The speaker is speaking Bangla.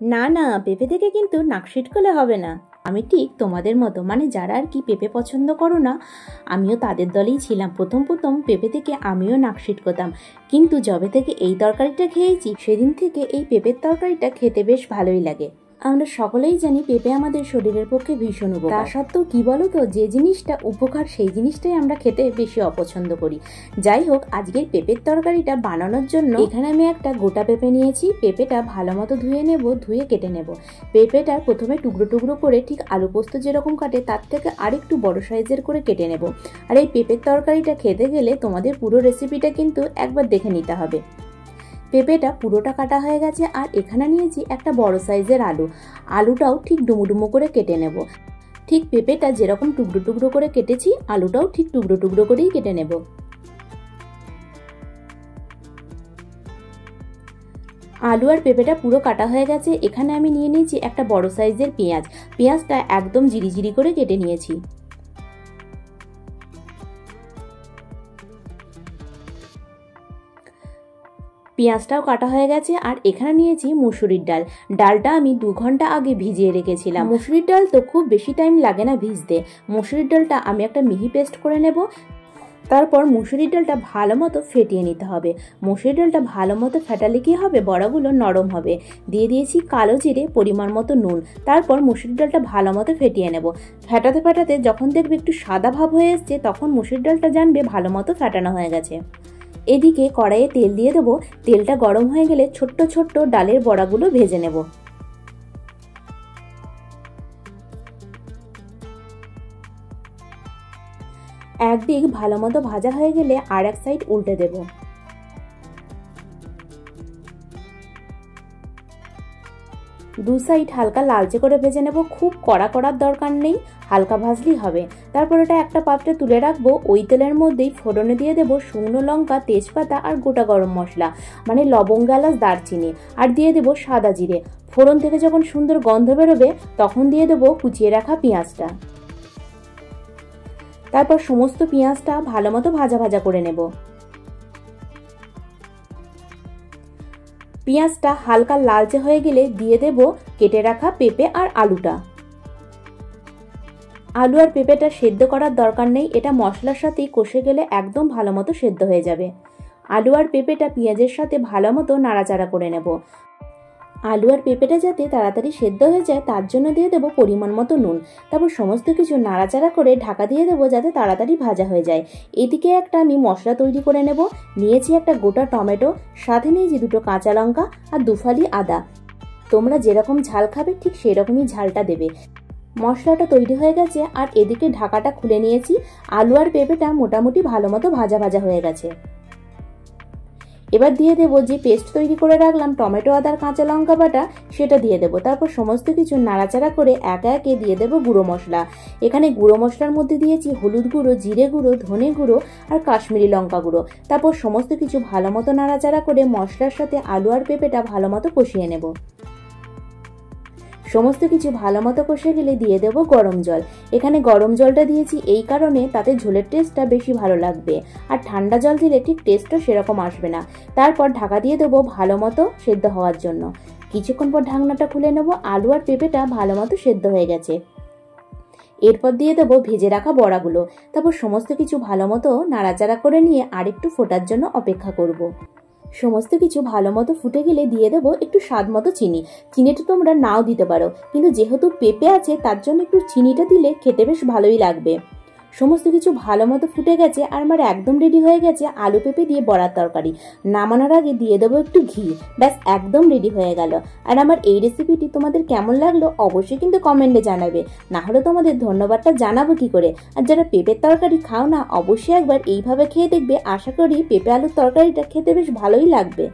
না না, পেঁপে থেকে কিন্তু নাক ছিটকলে হবে না। আমি ঠিক তোমাদের মতো, মানে যারা আর কি পেঁপে পছন্দ করো না, আমিও তাদের দলেই ছিলাম। প্রথম প্রথম পেঁপে থেকে আমিও নাক ছিটকতাম, কিন্তু যবে থেকে এই তরকারিটা খেয়েছি সেদিন থেকে এই পেঁপের তরকারিটা খেতে বেশ ভালোই লাগে। আমরা সকলেই জানি পেঁপে আমাদের শরীরের পক্ষে ভীষণ উপকার। তা সত্ত্বেও কি বলো তো, যে জিনিসটা উপকার সেই জিনিসটাই আমরা খেতে বেশি অপছন্দ করি। যাই হোক, আজকের পেঁপের তরকারিটা বানানোর জন্য এখানে আমি একটা গোটা পেঁপে নিয়েছি। পেঁপেটা ভালো মতো ধুয়ে নেব, ধুয়ে কেটে নেব। পেঁপেটা প্রথমে টুকরো টুকরো করে ঠিক আলু পোস্ত যেরকম কাটে তার থেকে আরেকটু বড় সাইজের করে কেটে নেব। আর এই পেঁপের তরকারিটা খেতে গেলে তোমাদের পুরো রেসিপিটা কিন্তু একবার দেখে নিতে হবে। পেঁপেটা পুরোটা কাটা হয়ে গেছে। আর এখানে নিয়েছি একটা বড় সাইজের আলু। আলুটাও ঠিক ডুমো ডুমো করে কেটে নেব। ঠিক পেঁপেটা যেরকম টুকরো টুকরো করে কেটেছি, আলুটাও ঠিক টুকরো টুকরো করেই কেটে নেব। আলু আর পেঁপেটা পুরো কাটা হয়ে গেছে। এখানে আমি নিয়ে নিয়েছি একটা বড় সাইজের পেঁয়াজ। পেঁয়াজটা একদম জিরি করে কেটে নিয়েছি। পেঁয়াজটাও কাটা হয়ে গেছে। আর এখানে নিয়েছি মুসুরির ডাল। ডালটা আমি 2 ঘন্টা আগে ভিজিয়ে রেখেছিলাম। মুসুরির ডাল তো খুব বেশি টাইম লাগে না ভিজতে। মুসুরির ডালটা আমি একটা মিহি পেস্ট করে নেব। তারপর মুসুরির ডালটা ভালো মতো ফেটিয়ে নিতে হবে। মুসুরির ডালটা ভালো মতো ফেটালে কি হবে, বড়াগুলো নরম হবে। দিয়ে দিয়েছি কালো জিরে, পরিমাণ মতো নুন। তারপর মুসুরির ডালটা ভালো মতো ফেটিয়ে নেব। ফেটাতে ফেটাতে যখন দেখবে একটু সাদা ভাব হয়ে এসছে, তখন মুসুরির ডালটা জানবে ভালো মতো ফেটানো হয়ে গেছে। এদিকে কড়াইয়ে তেল দিয়ে দেবো। তেলটা গরম হয়ে গেলে ছোট্ট ছোট্ট ডালের বড়াগুলো ভেজে নেব। একদিক ভালো মতো ভাজা হয়ে গেলে আর এক সাইড উল্টে দেব। দু সাইড হালকা লালচে করে ভেজে নেব। খুব কড়া করার দরকার নেই, হালকা ভাজলেই হবে। তারপর এটা একটা পাত্রে তুলে রাখবো। ওই তেলের মধ্যেই ফোড়নে দিয়ে দেবো শুকনো লঙ্কা, তেজপাতা আর গোটা গরম মশলা, মানে লবঙ্গ, এলাচ, দারচিনি। আর দিয়ে দেবো সাদা জিরে। ফোড়ন থেকে যখন সুন্দর গন্ধ বেরোবে তখন দিয়ে দেবো কুচিয়ে রাখা পেঁয়াজটা। তারপর সমস্ত পেঁয়াজটা ভালো মতো ভাজা ভাজা করে নেব। পেঁয়াজটা হালকা লালচে হয়ে গেলে দিয়ে দেব কেটে রাখা পেঁপে আর আলুটা। আলু আর পেঁপেটা সেদ্ধ করার দরকার নেই, এটা মশলার সাথেই কষে গেলে একদম ভালো মতো সেদ্ধ হয়ে যাবে। আলু আর পেঁপেটা পেঁয়াজের সাথে ভালো মতো নাড়াচাড়া করে নেব। আলু আর পেঁপেটা যাতে তাড়াতাড়ি সেদ্ধ হয়ে যায় তার জন্য দিয়ে দেবো পরিমাণ মতো নুন। তারপর সমস্ত কিছু নাড়াচাড়া করে ঢাকা দিয়ে দেবো যাতে তাড়াতাড়ি ভাজা হয়ে যায়। এদিকে একটা আমি মশলা তৈরি করে নেব। নিয়েছি একটা গোটা টমেটো, সাথে নিয়েছি 2টো কাঁচা লঙ্কা আর 2 ফালি আদা। তোমরা যেরকম ঝাল খাবে ঠিক সেরকমই ঝালটা দেবে। মশলাটা তৈরি হয়ে গেছে। আর এদিকে ঢাকাটা খুলে নিয়েছি। আলু আর পেঁপেটা মোটামুটি ভালো মতো ভাজা ভাজা হয়ে গেছে। এবার দিয়ে দেবো যে পেস্ট তৈরি করে রাখলাম টমেটো, আদার, কাঁচা লঙ্কা বাটা, সেটা দিয়ে দেবো। তারপর সমস্ত কিছু নাড়াচাড়া করে একে একে দিয়ে দেবো গুঁড়ো মশলা। এখানে গুঁড়ো মশলার মধ্যে দিয়েছি হলুদ গুঁড়ো, জিরে গুঁড়ো, ধনে গুঁড়ো আর কাশ্মীরি লঙ্কা গুঁড়ো। তারপর সমস্ত কিছু ভালো মতো নাড়াচাড়া করে মশলার সাথে আলু আর পেঁপেটা ভালো মতো কষিয়ে নেব। সমস্ত কিছু ভালো মতো কষে গেলে দিয়ে দেবো গরম জল। এখানে গরম জলটা দিয়েছি এই কারণে তাতে ঝোলের টেস্টটা বেশি ভালো লাগবে। আর ঠান্ডা জল দিলে ঠিক টেস্টটা সেরকম আসবে না। তারপর ঢাকা দিয়ে দেবো ভালো মতো সেদ্ধ হওয়ার জন্য। কিছুক্ষণ পর ঢাকনাটা খুলে নেব। আলু আর পেঁপেটা ভালো মতো সেদ্ধ হয়ে গেছে। এরপর দিয়ে দেবো ভেজে রাখা বড়াগুলো। তারপর সমস্ত কিছু ভালো মতো নাড়াচাড়া করে নিয়ে আরেকটু ফোটার জন্য অপেক্ষা করব। সমস্ত কিছু ভালো মতো ফুটে গেলে দিয়ে দেবো একটু স্বাদ মতো চিনি। চিনিটা তোমরা নাও দিতে পারো, কিন্তু যেহেতু পেঁপে আছে তার জন্য একটু চিনিটা দিলে খেতে বেশ ভালোই লাগবে। সমস্ত কিছু ভালো মতো ফুটে গেছে আর আমার একদম রেডি হয়ে গেছে আলু পেঁপে দিয়ে বড়ার তরকারি। নামানোর আগে দিয়ে দেবো একটু ঘি। ব্যাস একদম রেডি হয়ে গেল। আর আমার এই রেসিপিটি তোমাদের কেমন লাগলো অবশ্যই কিন্তু কমেন্টে জানাবে, না হলে তোমাদের ধন্যবাদটা জানাবো কি করে। আর যারা পেঁপের তরকারি খাও না অবশ্যই একবার এইভাবে খেয়ে দেখবে। আশা করি পেঁপে আলুর তরকারিটা খেতে বেশ ভালোই লাগবে।